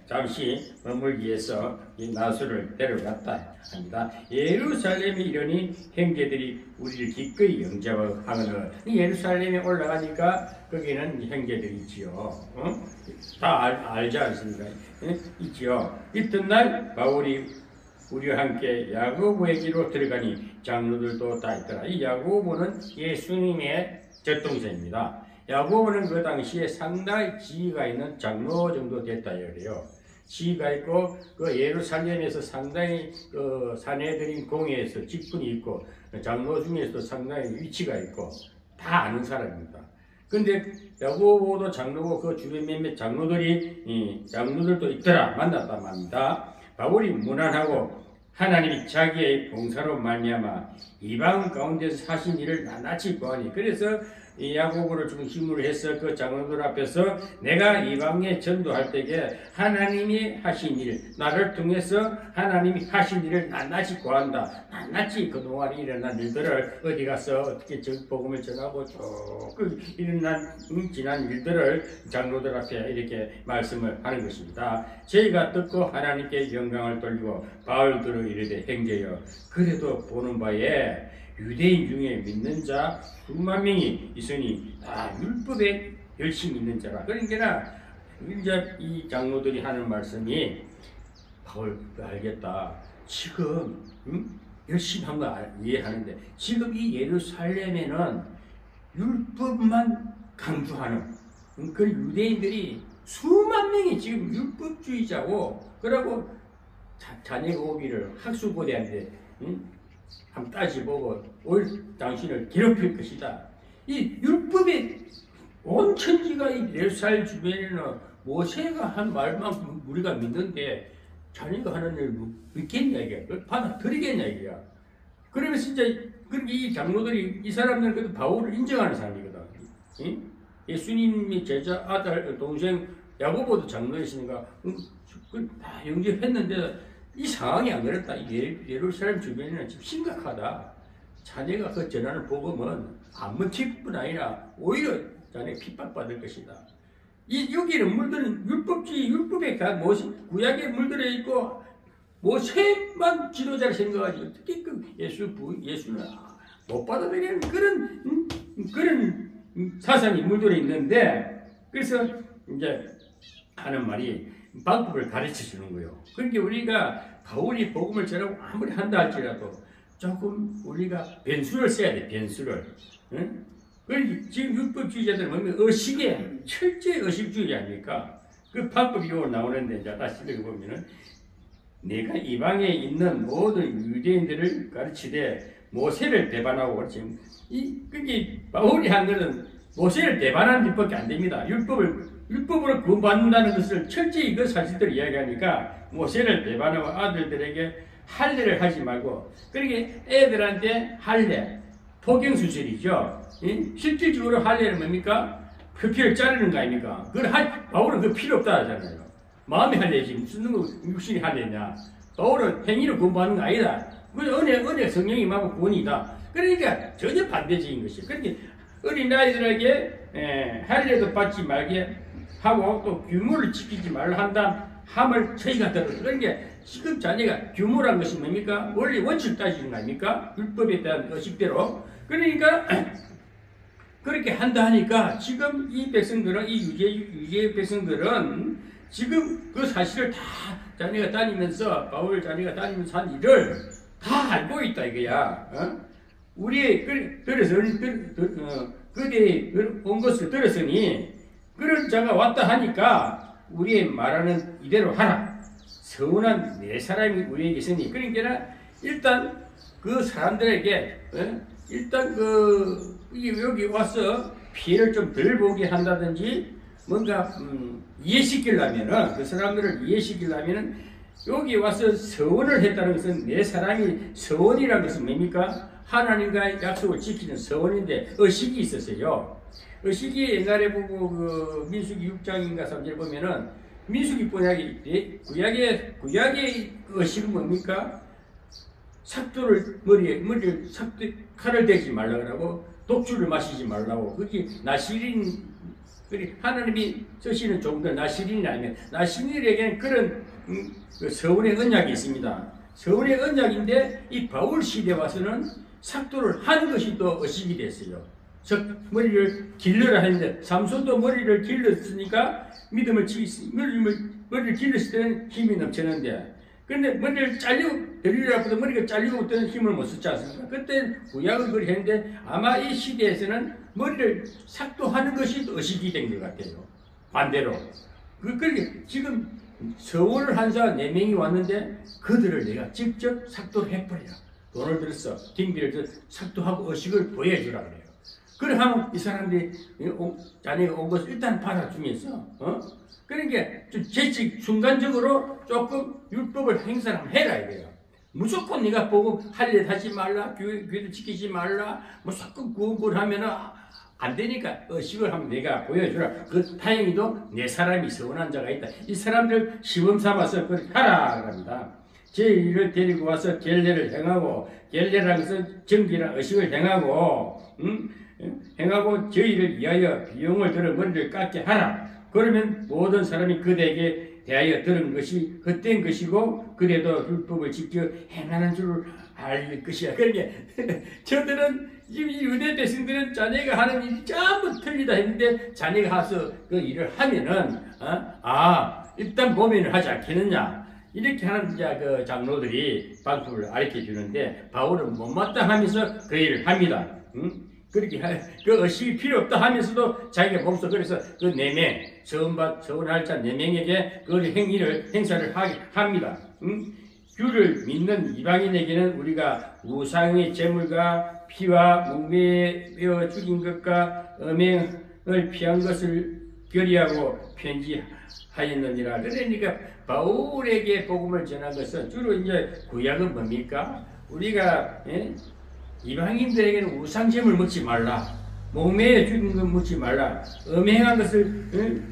잠시 머물기 위해서 이 나손을 데려갔다 합니다. 예루살렘에 이르니 형제들이 우리를 기꺼이 영접하거늘. 예루살렘에 올라가니까 거기는 형제들이 있지요. 다 알지 않습니까? 있지요. 이튿날 바울이 우리와 함께 야고보에게로 들어가니 장로들도 다 있더라. 이 야고보는 예수님의 젖동생입니다. 야고보는 그 당시에 상당히 지위가 있는 장로 정도 됐다 그래요. 지위가 있고 그 예루살렘에서 상당히 그 사내들인 공회에서 직분이 있고 장로 중에서도 상당히 위치가 있고 다 아는 사람입니다. 근데 야고보도 장로고 그 주변 몇몇 장로들도 있더라. 만났단 말입니다. 바울이 무난하고 하나님이 자기의 봉사로 말미암아 이방 가운데서 하신 일을 낱낱이 보아니, 그래서 이 야고보를 중심으로 해서 그 장로들 앞에서 내가 이방에 전도할 때에 하나님이 하신 일, 나를 통해서 하나님이 하신 일을 낱낱이 구한다. 낱낱이 그동안 일어난 일들을 어디 가서 어떻게 복음을 전하고 쭉 지난 일들을 장로들 앞에 이렇게 말씀을 하는 것입니다. 저희가 듣고 하나님께 영광을 돌리고 바울들을 이르되 형제여, 그래도 보는 바에 유대인 중에 믿는 자 수만 명이 있으니 다 율법에 열심히 있는 자라. 그러니까 이제 이 장로들이 하는 말씀이 바울 알겠다. 지금 열심히 한 거 이해하는데 지금 이 예루살렘에는 율법만 강조하는 그 유대인들이 수만 명이 지금 율법주의자고, 그러고 자녀가 오기를 학수고대한테 한번 따지보고 올 당신을 괴롭힐 것이다. 이 율법의 온 천지가 이 예루살렘 주변에는 모세가 한 말만큼 우리가 믿는데 자네가 하는 일 믿겠냐 이게, 받아들이겠냐 이게야. 그러면 진짜 이 장로들이 이 사람들은 그래도 바울을 인정하는 사람이거든. 예수님의 제자 아들 동생 야고보도 장로였으니까 다 영접했는데 이 상황이 안 그랬다. 예루살렘 주변에는 지금 심각하다. 자네가 그 전하는 복음은 안 먹힐뿐 아니라 오히려 자네 핍박받을 것이다. 여기는 물들은 율법에 구약에 물들어 있고 모세만 지도자를 생각하지 어떻게 예수는 못 받아들이는 그런 사상이 물들어 있는데, 그래서 이제 하는 말이 방법을 가르쳐 주는 거예요. 그러니까 우리가 바울이 복음을 전하고 아무리 한다 할지라도 조금 우리가 변수를 써야 돼. 변수를. 응? 지금 율법주의자들은 뭐냐면 의식에 철저히 의식주의 아닙니까? 그 방법이 요 나오는데 이제 다시 읽어보면은 내가 이방에 있는 모든 유대인들을 가르치되 모세를 배반하고, 지금 그게 바울이 한 것은 모세를 배반하는 일밖에 안 됩니다. 율법으로 구원받는다는 것을 철저히 그 사실들을 이야기하니까 모세를 배반하고 아들들에게 할례를 하지 말고, 그러니까 애들한테 할례, 포경수술이죠. 실질적으로 할례는 뭡니까? 표피를 자르는 거 아닙니까? 바울은 그 필요 없다 하잖아요. 마음의 할례지 무슨 육신의 할례냐. 바울은 행위로 구원받는 거 아니다. 그 은혜 성령이 임하고 구원이다. 그러니까 전혀 반대적인 것이에요. 그러니까 어린아이들에게 할례도 받지 말게 하고 또 규모를 지키지 말라 한다 함을 저희가 들었어요. 그러니까 지금 자네가 규모란 것이 뭡니까? 원리 원칙을 따지는 거 아닙니까? 율법에 대한 의식대로. 그러니까 그렇게 한다 하니까 지금 이 백성들은, 이 유대 백성들은 지금 그 사실을 다 자네가 다니면서, 바울 자네가 다니면서 한 일을 다 알고 있다 이거야. 우리의 그래서 그들이 온 것을 들었으니 그런 자가 왔다 하니까 우리의 말하는 이대로 하라. 서운한 네 사람이 우리에게 있으니, 그러니까 일단 그 사람들에게 일단 여기 와서 피해를 좀 덜 보게 한다든지 뭔가 이해시키려면은, 그 사람들을 이해시키려면은 여기 와서 서원을 했다는 것은 네 사람이 서원이라는 것은 뭡니까? 하나님과의 약속을 지키는 서원인데 의식이 있었어요. 의식이 옛날에 보고 그 민수기 6장인가 3절 보면은 민수기 구약의 의식은 뭡니까? 삭도를 머리를 칼을 대지 말라 그러고 독주를 마시지 말라고. 그게 나시린, 하나님이 쓰시는 종들 나시린이 아니면 나시린에게는 그런 그 서원의 언약이 있습니다. 서원의 언약인데 이 바울 시대 와서는 삭도를 하는 것이 또 의식이 됐어요. 머리를 길러라 했는데 삼손도 머리를 길렀으니까 머리를 길렀을 때는 힘이 넘치는데, 근데 머리를 잘리고 데리려고 머리가 잘리고 때는 힘을 못 썼지 않습니까? 그때 구약을 그리 했는데 아마 이 시대에서는 머리를 삭도하는 것이 의식이 된 것 같아요. 반대로. 그러니까 지금 서원을 한 자 4명이 왔는데 그들을 내가 직접 삭도를 해버려. 돈을 들었어. 딩비를 들어 삭도하고 의식을 보여주라 그래요. 그러면 이 사람들이 자네가 온 것을 일단 받아주면서 그러니까 재치 순간적으로 조금 율법을 행사를 해라 이거예요. 무조건 네가 복음 할일 하지 말라, 교회를 지키지 말라, 무조건 구원하면은 안 되니까 의식을 하면 내가 보여주라. 그 다행히도 내 사람이 서운한 자가 있다. 이 사람들 시범 삼아서 그렇게 하라 합니다. 제의를 데리고 와서 결례를 행하고, 결례라는 것은 정기랑 의식을 행하고 저희를 위하여 비용을 들어 머리를 깎게 하라. 그러면 모든 사람이 그대에게 대하여 들은 것이 헛된 것이고 그래도 율법을 지켜 행하는 줄 알 것이야. 그러니까 저들은 이 유대 백성들은 자네가 하는 일이 전부 틀리다 했는데 자네가 가서 그 일을 하면은 일단 범인을 하지 않겠느냐. 이렇게 하는 그 장로들이 방법을 가르쳐 주는데 바울은 못마땅하면서 그 일을 합니다. 그렇게 그 의식이 필요 없다 하면서도 자기가 몸소 그래서 그 4명 서운할 자 4명에게 그 행사를 합니다. 주를 믿는 이방인에게는 우리가 우상의 제물과 피와 묵매여 죽인 것과 음행을 피한 것을 결의하고 편지하였느니라. 그러니까 바울에게 복음을 전한 것은 주로 이제 구약은 뭡니까? 우리가 이방인들에게는 우상제물 먹지 말라, 목매에 죽인 것 먹지 말라, 음행한 것을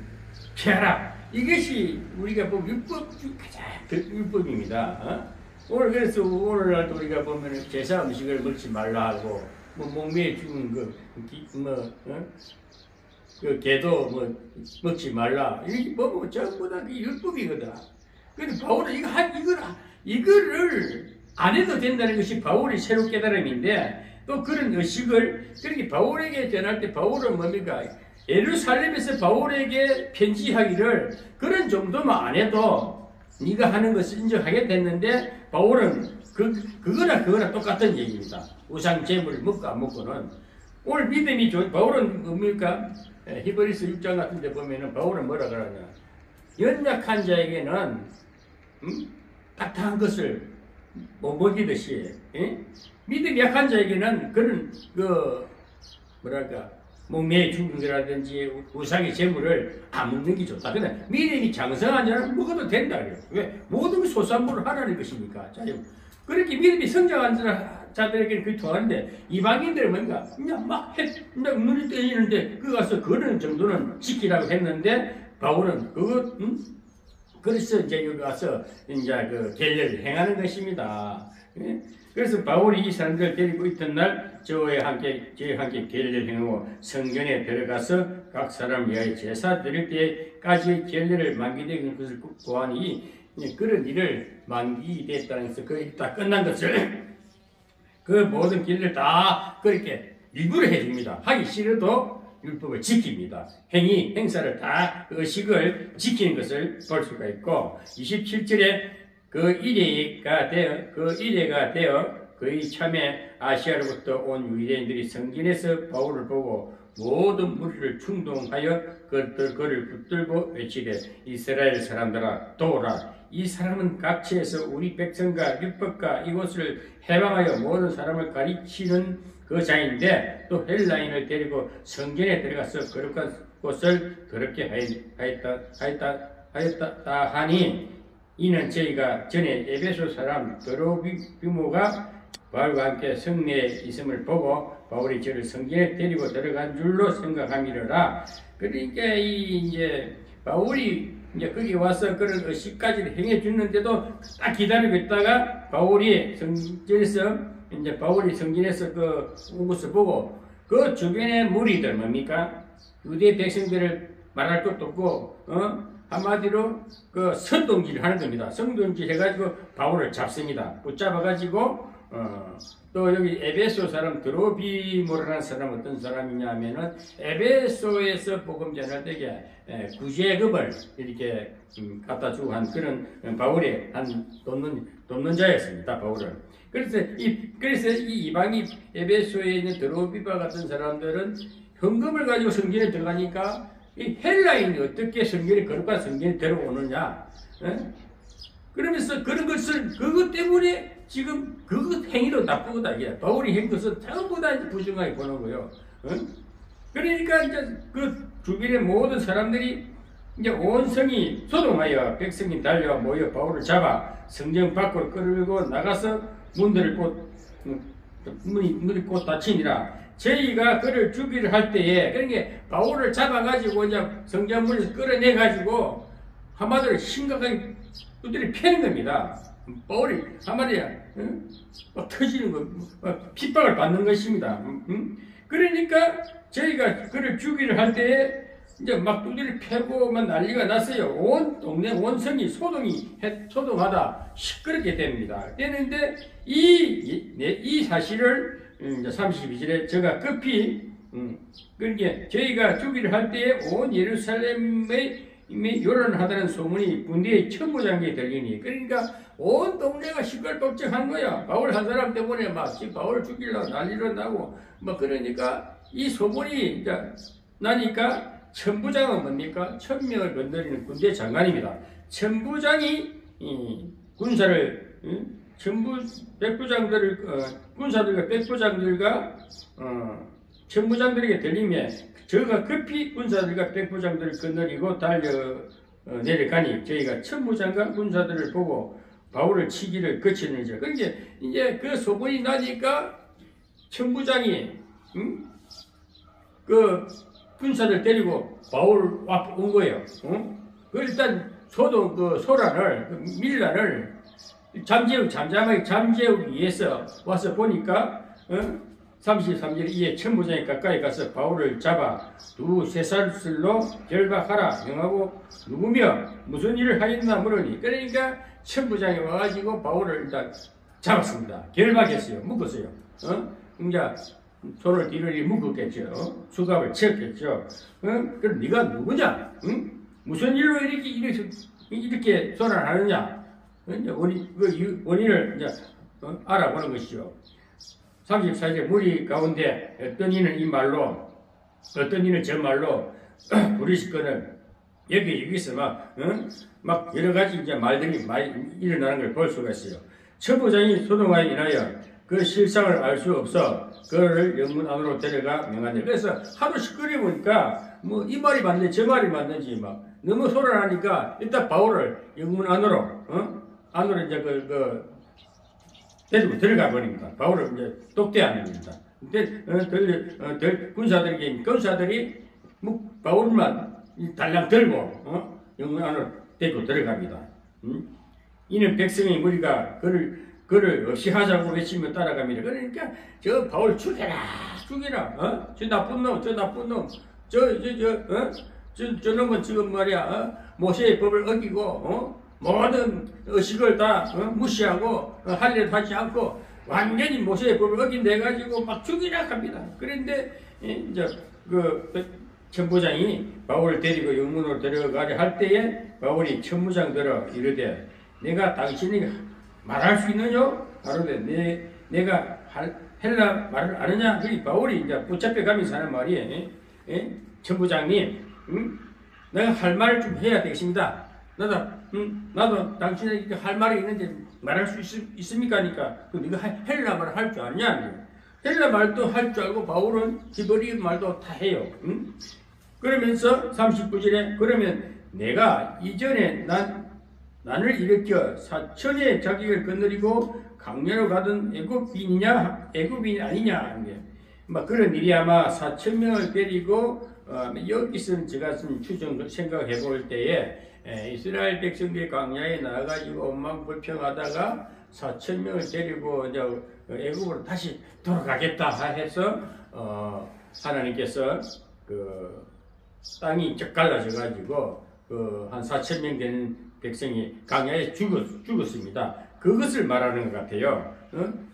피하라. 이것이 우리가 보면 율법 중 가장 율법입니다. 그래서 오늘날도 우리가 보면 제사 음식을 먹지 말라 하고, 목매에 죽은 그 개도 먹지 말라. 이게 전부 다 율법이거든. 근데 바울은 이거를 안 해도 된다는 것이 바울의 새로운 깨달음인데, 또 그런 의식을 그렇게 바울에게 전할 때 바울은 뭡니까? 예루살렘에서 바울에게 편지하기를 그런 정도만 안 해도 네가 하는 것을 인정하게 됐는데, 바울은 그거나 똑같은 얘기입니다. 우상 제물을 먹고 안 먹고는. 오늘 믿음이 좋은 바울은 뭡니까? 히브리서 6장 같은 데 보면은 바울은 뭐라 그러냐? 연약한 자에게는 딱딱한 것을 못 먹이듯이 믿음이 약한 자에게는 그런 목매에 죽은 거라든지 우상의 재물을 안 먹는 게 좋다. 근데 믿음이 장성한 자는 먹어도 된다 그래요. 왜? 모든 소산물을 하라는 것이니까. 그렇게 믿음이 성장한 자들에게는 그게 통하는데, 이방인들은 뭔가 그냥 막 눈이 떠지는데 그 가서 그런 정도는 지키라고 했는데, 바울은 그래서 이제 여기 와서 이제 그 결례를 행하는 것입니다. 그래서 바울이 이 사람들을 데리고 있던 날 저와 함께 결례를 행하고 성전에 들어가서 각 사람 위하여 제사 드릴 때까지 결례를 만기되는 것을 고하니, 그런 일을 만기됐다는 것을 그 일 다 끝난 것을 그 모든 결례를 다 그렇게 일부러 해줍니다. 하기 싫어도 율법을 지킵니다. 행사를 다 의식을 지키는 것을 볼 수가 있고, 27절에 그 이래가 되어 그의 참에 아시아로부터 온 유대인들이 성전에서 바울을 보고 모든 무리를 충동하여 그를 붙들고 외치되 이스라엘 사람들아 도우라. 이 사람은 각지에서 우리 백성과 율법과 이곳을 해방하여 모든 사람을 가르치는 그 자인데, 또 헬라인을 데리고 성전에 들어가서 거룩한 곳을 더럽게 하였다 하니, 이는 저희가 전에 에베소 사람 드로비모가 바울과 함께 성내에 있음을 보고 바울이 저를 성전에 데리고 들어간 줄로 생각함이로라. 그러니까 이제 바울이 이제 거기 와서 그런 의식까지를 행해 주는데도 딱 기다리고 있다가 바울이 성전에서 온 것을 보고 그 주변의 무리들 뭡니까? 유대 백성들을 말할 것도 없고 한마디로 그 선동질을 하는 겁니다. 선동질 해가지고 바울을 잡습니다. 붙잡아가지고 또 여기 에베소 사람 드로비모라는 사람 어떤 사람이냐 하면은 에베소에서 복음 전할 때에 구제급을 이렇게 갖다 주고 한 그런 바울의 한 돕는 자였습니다. 바울은. 그래서 이 이방이 에베소에 있는 드로비바 같은 사람들은 현금을 가지고 성전에 들어가니까 이 헬라인이 어떻게 거룩한 성전에 들어오느냐? 그러면서 그런 것을 그것 때문에 지금 그 행위도 나쁘다 이게 바울이 한 것은 전부 다 부정하게 보는 거예요. 그러니까 이제 그 주변의 모든 사람들이 이제 온 성이 소동하여 백성이 달려 모여 바울을 잡아 성전 밖으로 끌고 나가서 문이 곧 닫히니라. 저희가 그를 죽이려 할 때에 그러니까 바울을 잡아가지고 이제 성전문에서 끌어내가지고 한마디로 심각하게 두드려 패는 겁니다. 바울이 한마디야 막 터지는 거, 핍박을 받는 것입니다. 그러니까 저희가 그를 죽이려 할 때에 이제 막 두드려 패고만 난리가 났어요. 온 동네 온 성이 소동하다 시끄럽게 됩니다. 되는데 이 사실을 이제 32절에 제가 급히 그러니까 저희가 죽이려 할 때에 온 예루살렘에 이미 요란하다는 소문이 군대의 천부장에게 들리니 그러니까 온 동네가 시끌벅적한 거야. 바울 한 사람 때문에 막 바울을 죽이려고 난리로 나고 뭐 그러니까 이 소문이 이제 나니까 천부장은 뭡니까? 1000명을 건드리는 군대 장관입니다. 천부장이 군사를 백부장들을 군사들과 백부장들과 천부장들에게 들리며 저가 급히 군사들과 백부장들을 건너리고 달려 내려가니 저희가 천부장과 군사들을 보고 바울을 치기를 거치는지. 그러니까 이제 그 소문이 나니까 천부장이 그 군사들 데리고 바울 앞 온 거예요. 그 일단 그 소란을 밀란을 잠잠하게 잠재우기 위해서 와서 보니까 33절 이에 천부장이 가까이 가서 바울을 잡아 두세 살술로 결박하라 명하고 누구며 무슨 일을 하였나 물으니 그러니까 천부장이 와가지고 바울을 일단 잡았습니다. 결박했어요. 묶었어요. 이제 손을 뒤로리 묶었겠죠. 수갑을 채웠겠죠. 그럼 네가 누구냐? 무슨 일로 이렇게 소란하느냐? 원인을 이제 알아보는 것이죠. 34절 무리 가운데 어떤 이는 이 말로 어떤 이는 저 말로 부르시거늘 여기서 막 여러 가지 이제 말들이 많이 일어나는 걸 볼 수가 있어요. 천부장이 소동하여 인하여 그 실상을 알 수 없어 그를 영문 안으로 데려가 명하니. 그래서 하도 시끄러우니까 뭐 이 말이 맞는지 저 말이 맞는지 막 너무 소란하니까 일단 바울을 영문 안으로 안으로 이제 데리고 들어가 버립니다. 바울을 이제 독대하는 겁니다. 군사들이 바울만 달랑 들고 영문 안으로 데리고 들어갑니다. 이는 백성의 무리가 그를 없이 하자고 외치며 따라갑니다. 그러니까 저 바울 죽여라, 저 나쁜 놈, 저 놈은 지금 말이야 모세의 법을 어기고 모든 의식을 다 무시하고 할례를 하지 않고 완전히 모세의 법을 어긴데 가지고 막 죽이라 합니다. 그런데 이제 그 천부장이 바울을 데리고 영문으로 데려가려 할 때에 바울이 천부장들어 이르되 내가 당신이 말할 수 있느냐? 바로되 내가 헬라 말을 아느냐? 그리 바울이 이제 붙잡혀 가면서 하는 말이에요. 천부장님, 내가 할 말을 좀 해야 되겠습니다. 나도 당신에게 할 말이 있는데 말할 수 있습니까? 하니까 네가 헬라 말을 할 줄 아느냐? 헬라 말도 할 줄 알고 바울은 히브리 말도 다 해요. 그러면서 39절에 그러면 내가 이전에 나를 일으켜 4천의 자기를 거느리고 강야로 가던 애굽인이 아니냐. 막 그런 일이 아마 4,000명을 데리고 여기서는 제가 추정 생각해 볼 때에 이스라엘 백성들이 광야에 나가가지고 엉망불평하다가 4,000명을 데리고 이제 애굽으로 다시 돌아가겠다 해서 하나님께서 그 땅이 쫙 갈라져가지고 한 4,000명 되는 백성이 광야에 죽었습니다. 그것을 말하는 것 같아요.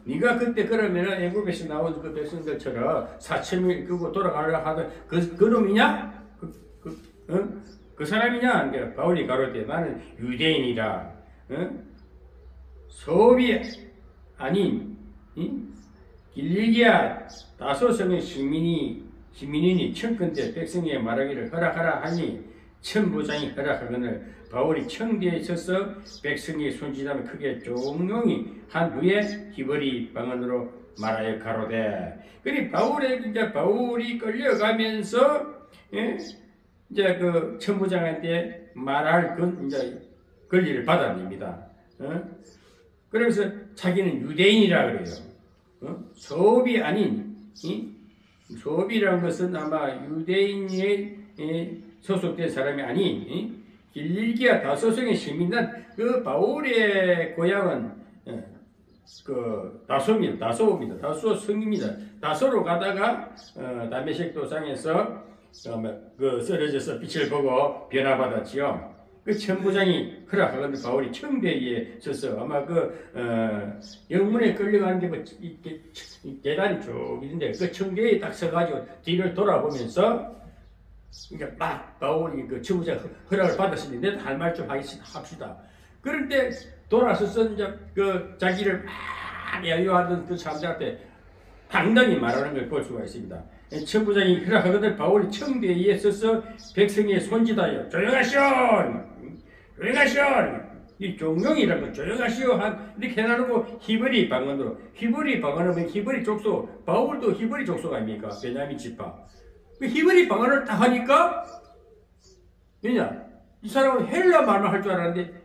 네가 그때 그러면 애굽에서 나온 그 백성들처럼 4,000명 끄고 돌아가려고 하던 그 놈이냐? 그 사람이냐? 바울이 가로되 나는 유대인이라 소비 아닌 길리기아 다소성의 시민이니 청컨대 백성에게 말하기를 허락하라 하니 천부장이 허락하거늘 바울이 청대에 서서 백성이 손짓하며 크게 종용이 한 후에 히브리 방언으로 말하여 가로되. 그니 바울이 끌려가면서 이제 그 천부장한테 말할 이제 권리를 받아냅니다. 그래서 자기는 유대인이라 그래요. 소업이 아닌 소업이라는 것은 아마 유대인에 소속된 사람이 아닌 길리기아 다소성의 시민단 그 바울의 고향은 그 다소입니다. 다소성입니다. 다소로 가다가 다메섹 도상에서 그 쓰러져서 빛을 보고 변화받았지요. 그 천부장이 허락하건대 바울이 청대에 서서 아마 영문에 끌려가는데 계단이 쭉 있는데 그 청대에 딱 서가지고 뒤를 돌아보면서 이제 막 바울이 그 천부장 허락을 받았으니 할 말 좀 합시다. 그럴 때 돌아서서 이제 그 자기를 막 야유하던 그 사람들한테 당당히 말하는 걸 볼 수가 있습니다. 천부장이 허락하거든 바울이 청대에 서서 백성의 손짓하여 조용하시오! 조용하시오! 이 종용이라는 거 조용하시오! 이렇게 해놔놓고 히브리 방언으로 히브리 방언은 히브리 족소 바울도 히브리 족소가 아닙니까? 베냐민 지파 그 히브리 방언을 딱 하니까 왜냐? 이 사람은 헬라 말만 할 줄 알았는데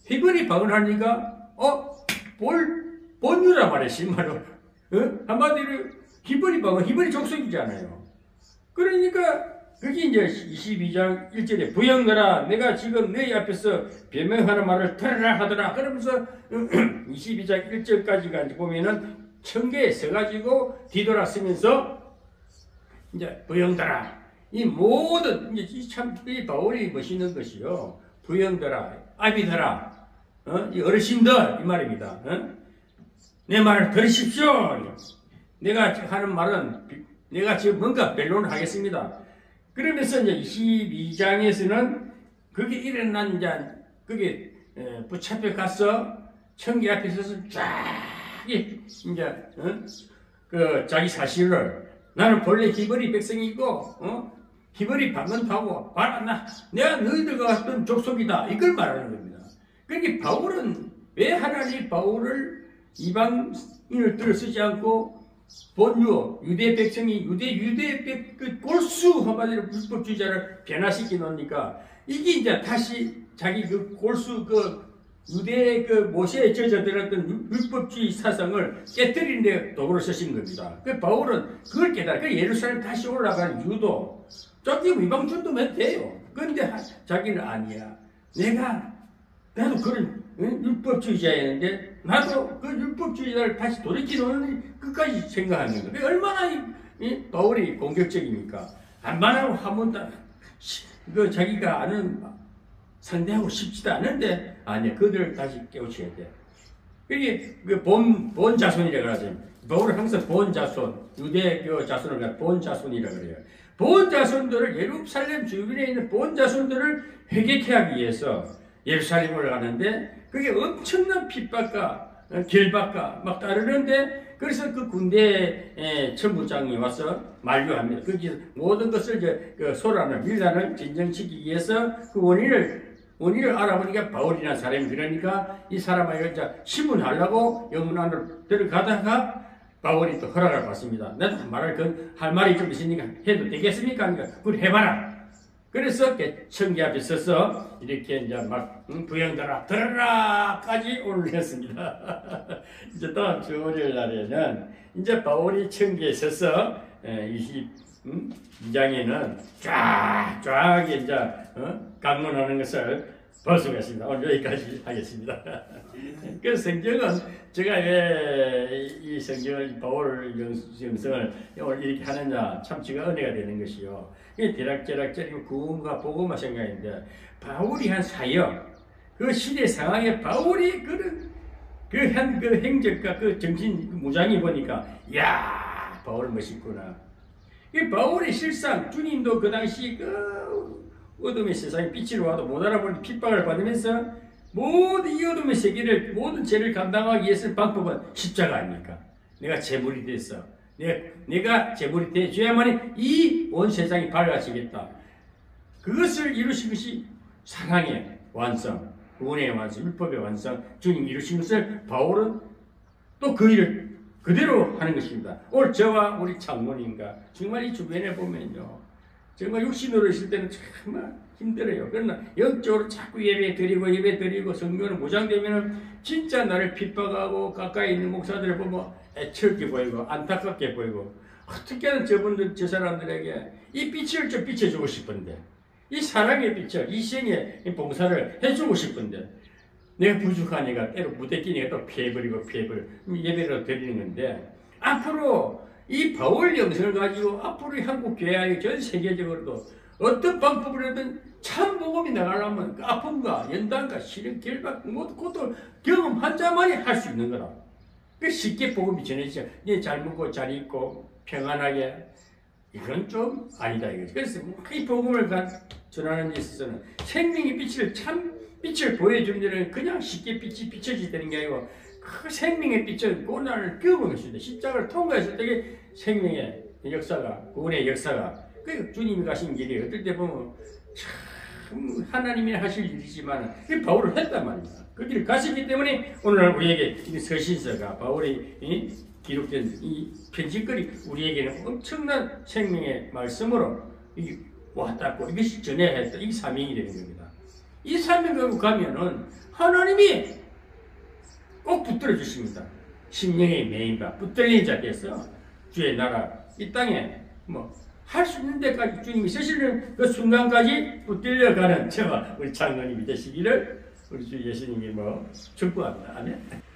히브리 방언을 하니까 본유라 말해 신말로 한마디로 히브리 방언 히브리 족속이잖아요. 그러니까 그게 이제 22장 1절에 부영들아 내가 지금 너희 앞에서 변명하는 말을 들으라 하더라. 그러면서 22장 1절까지가 보면은 청계에 서가지고 뒤돌아서면서 이제 부영들아 이 모든 이제 참 이 바울이 멋있는 것이요. 부영들아 아비들아 이 어르신들 이 말입니다. 내 말을 들으십시오. 내가 하는 말은 내가 지금 뭔가 변론을 하겠습니다. 그러면서 이제 22장에서는 그게 일어난 이제 그게 붙잡혀 가서 청계 앞에 서서 쫙 이제 그 자기 사실을 나는 본래 히브리 백성이고 히브리 방언하고 내가 너희들과 같은 족속이다 이걸 말하는 겁니다. 그러니까 바울은 왜 하나님 바울을 이방인을 들어서지 않고 본유 유대 백성이 유대 그 골수 한마디로 율법주의자를 변화시켜 놓으니까 이게 이제 다시 자기 그 골수 그 유대 그 모세에 젖어들었던 율법주의 사상을 깨뜨리는 데 도구를 쓰신 겁니다. 그 바울은 그걸 깨달아. 그 예루살렘 다시 올라가는 이유도 쫓기고 이방주도면 돼요. 그런데 자기는 아니야. 나도 그런 율법주의자였는데 나도 그 율법주의자를 다시 돌이키는 끝까지 생각하는 거예요. 얼마나 바울이 공격적입니까? 안만하고 한번 그 자기가 아는 상대하고 싶지도 않은데 아니야. 그들을 다시 깨우쳐야 돼. 그게 본 자손이라고 하죠. 바울은 항상 본 자손, 유대교 자손을 본 자손이라 그래요. 본 자손들을 예루살렘 주변에 있는 본 자손들을 회개케 하기 위해서 예루살렘을 가는데 그게 엄청난 핍박과 길박과 막 따르는데 그래서 그 군대 천부장이 와서 만류합니다. 거기서 모든 것을 이제 그 소란을 밀란을 진정시키기 위해서 그 원인을 알아보니까 바울이라는 사람이 그러니까 이 사람을 이제 신문하려고 영문 안으로 들어가다가 바울이 또 허락을 받습니다. 나도 할 말이 좀 있으니까 해도 되겠습니까? 그러니까 그걸 해봐라. 그래서 청계 앞에 서서 이렇게 이제 막 부영들아 들어라까지 오늘 했습니다. 이제 다음 주 월요일 날에는 이제 바울이 청계에 서서 22장에는 쫙 이제 강론하는 것을 볼 수가 있습니다. 오늘 여기까지 하겠습니다. 그 성경은 제가 왜 이 성경을 바울 영성을 오늘 이렇게 하느냐 참 제가 은혜가 되는 것이요. 대략적이고 구음과 복음화 생각인데 바울이 한 사역 그 시대 상황에 바울이 그 행적과 그 정신 무장이 보니까 야 바울 멋있구나. 바울의 실상 주님도 그 당시 어둠의 세상에 빛으로 와도 못 알아보는 핍박을 받으면서 모든 이 어둠의 세계를 모든 죄를 감당하기 위해서 방법은 십자가 아닙니까? 내가 제물이 됐어. 내가 제물이 되어야만이 이 온 세상이 밝아지겠다. 그것을 이루신 것이 사랑의 완성, 구원의 완성, 율법의 완성, 주님 이루신 것을 바울은 또 그 일을 그대로 하는 것입니다. 오늘 저와 우리 장모님과 정말 이 주변에 보면요, 정말 육신으로 있을 때는 정말 힘들어요. 그러나 영적으로 자꾸 예배 드리고 성경을 무장되면은 진짜 나를 핍박하고 가까이 있는 목사들을 보면 애처롭게 보이고 안타깝게 보이고, 어떻게든 저 사람들에게 이 빛을 좀 비춰주고 싶은데, 이 사랑의 빛을, 이 생의 봉사를 해주고 싶은데, 내가 부족하니까 때로 무대 끼니까 또 피해버리고 예배를 드리는 건데, 앞으로 이 바울 영성을 가지고 앞으로 이 한국 교회 전 세계적으로도 어떤 방법으로든 참 복음이 나가려면 그 아픔과 연단과 시련, 결박, 그것도 경험한 자만이 할 수 있는 거라. 그 쉽게 복음이 전해지죠. 잘 먹고 잘 입고 평안하게, 이건 좀 아니다 이거지. 그래서 이 복음을 전하는 데 있어서는 생명의 빛을 참 빛을 보여주는 데는 그냥 쉽게 빛이 비춰지는 게 아니고, 그 생명의 빛은 고난을 겪은 것입니다. 십자가를 통과했을 때 생명의 역사가, 구원의 역사가, 그 주님이 가신 길이 어떨 때 보면 참 하나님이 하실 일이지만 그 바울을 했단 말입니다. 그 길을 가시기 때문에 오늘날 우리에게 이 서신서가, 바울이 기록된 이 편지글이 우리에게는 엄청난 생명의 말씀으로 와닿고 이것이 전해야 했다. 이 사명이 되는 겁니다. 이 사명을 가면은 하나님이 꼭 붙들어 주십니다. 심령의 메인바 붙들린 자께서 주의 나라 이 땅에 할 수 있는 데까지 주님이 쓰시는 그 순간까지 붙들려가는 저와 우리 장로님이 되시기를 우리 주 예수님이 축복합니다. 아멘.